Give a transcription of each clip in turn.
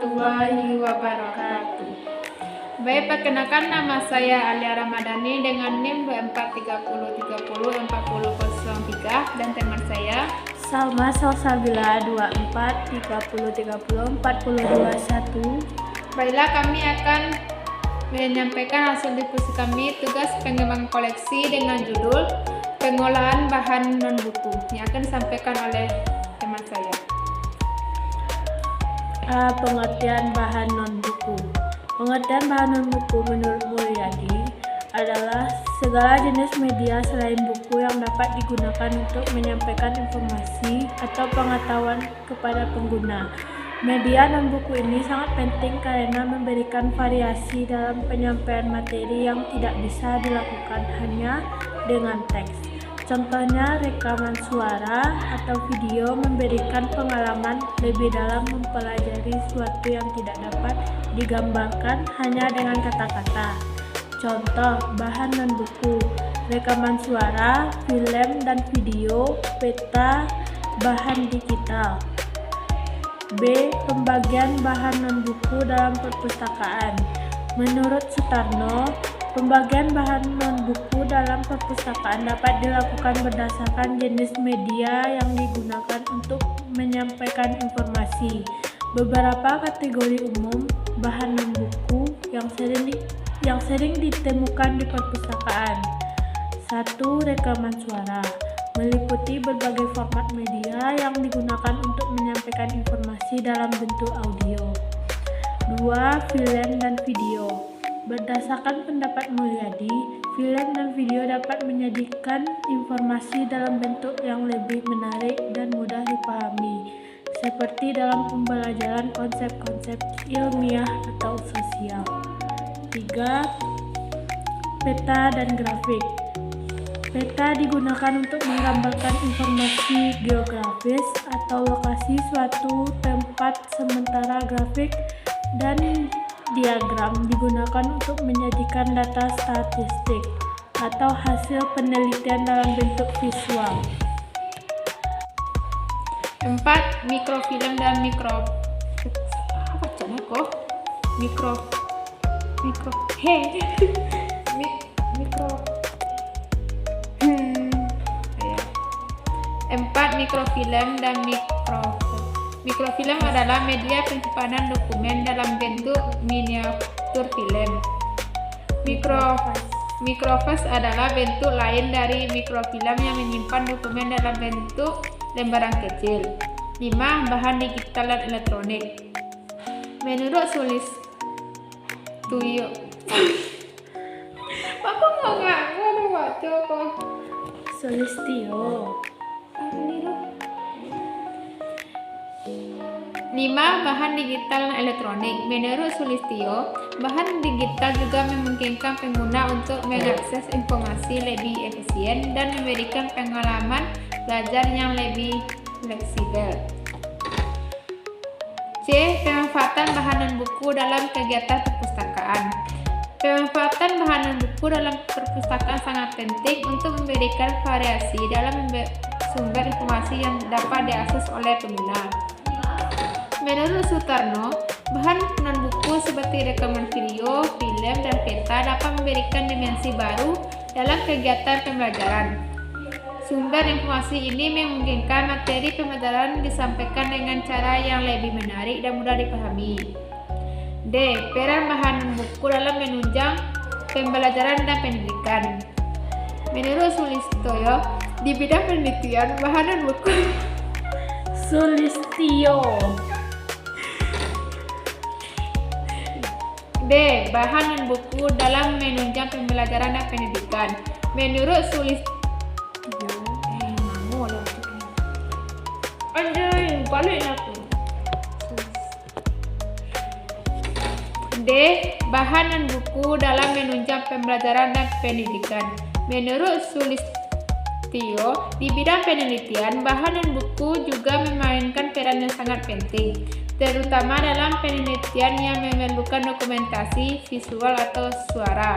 warahmatullahi wabarakatuh. Baik, perkenalkan nama saya Alia Ramadhani dengan NIM 2430304003 dan teman saya Salma Salsabila 2430304021. Baiklah, kami akan menyampaikan hasil diskusi kami tugas pengembangan koleksi dengan judul pengolahan bahan non-buku yang akan disampaikan oleh teman saya. Pengertian bahan non-buku. Pengertian bahan non-buku menurut Mulyadi adalah segala jenis media selain buku yang dapat digunakan untuk menyampaikan informasi atau pengetahuan kepada pengguna. Media non-buku ini sangat penting karena memberikan variasi dalam penyampaian materi yang tidak bisa dilakukan hanya dengan teks. Contohnya, rekaman suara atau video memberikan pengalaman lebih dalam mempelajari sesuatu yang tidak dapat digambarkan hanya dengan kata-kata. Contoh bahan non-buku: rekaman suara, film dan video, peta, bahan digital. B. Pembagian bahan non-buku dalam perpustakaan. Menurut Sutarno, pembagian bahan non-buku dalam perpustakaan dapat dilakukan berdasarkan jenis media yang digunakan untuk menyampaikan informasi. Beberapa kategori umum bahan non-buku yang sering ditemukan di perpustakaan. 1. Rekaman suara meliputi berbagai format media yang digunakan untuk menyampaikan informasi dalam bentuk audio. 2. Film dan video. Berdasarkan pendapat Mulyadi, film dan video dapat menyajikan informasi dalam bentuk yang lebih menarik dan mudah dipahami, seperti dalam pembelajaran konsep-konsep ilmiah atau sosial. 3. Peta dan grafik. Peta digunakan untuk menggambarkan informasi geografis atau lokasi suatu tempat, sementara grafik dan diagram digunakan untuk menyajikan data statistik atau hasil penelitian dalam bentuk visual. 4. Mikrofilm dan mikro Mikrofilm dan mikrofilm. Mikrofilm adalah media penyimpanan dokumen dalam bentuk miniatur film. Mikrofilm adalah bentuk lain dari mikrofilm yang menyimpan dokumen dalam bentuk lembaran kecil. 5. Bahan digital dan elektronik. Menurut Sulistyo aku nggak ada baca kok. Sulistyo. 5. Bahan digital dan elektronik. Menurut Sulistyo, bahan digital juga memungkinkan pengguna untuk mengakses informasi lebih efisien dan memberikan pengalaman belajar yang lebih fleksibel. C. Pemanfaatan bahan non-buku dalam kegiatan perpustakaan. Pemanfaatan bahan non-buku dalam perpustakaan sangat penting untuk memberikan variasi dalam sumber informasi yang dapat diakses oleh pengguna. Menurut Sutarno, bahan non-buku seperti rekaman video, film, dan peta dapat memberikan dimensi baru dalam kegiatan pembelajaran. Sumber informasi ini memungkinkan materi pembelajaran disampaikan dengan cara yang lebih menarik dan mudah dipahami. D. Peran bahan non-buku dalam menunjang pembelajaran dan pendidikan. Menurut Sulistyo, di bidang penelitian, bahan non-buku D. Bahan non-buku dalam menunjang pembelajaran dan pendidikan. Menurut Sulistyo, D. Bahan non-buku dalam menunjang pembelajaran dan pendidikan. Menurut Sulistyo, di bidang penelitian, bahan non-buku juga memainkan peran yang sangat penting, terutama dalam penelitian yang memerlukan dokumentasi visual atau suara.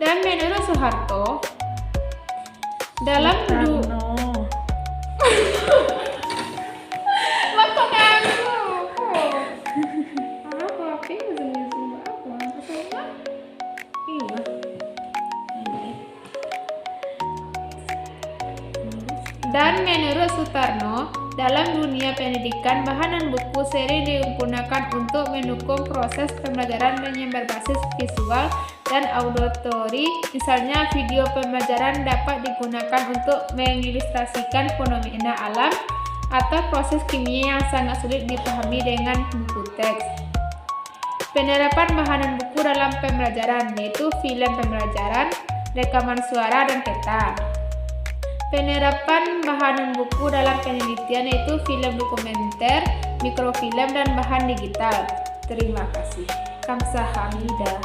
Dan menurut Soeharto, dalam Dan menurut Sutarno, dalam dunia pendidikan, bahan buku sering digunakan untuk mendukung proses pembelajaran yang berbasis visual dan auditori. Misalnya, video pembelajaran dapat digunakan untuk mengilustrasikan fenomena alam atau proses kimia yang sangat sulit dipahami dengan buku teks. Penerapan bahan buku dalam pembelajaran yaitu film pembelajaran, rekaman suara, dan peta. Penerapan bahan buku dalam penelitian yaitu film dokumenter, mikrofilm, dan bahan digital. Terima kasih. Kamsahamnida.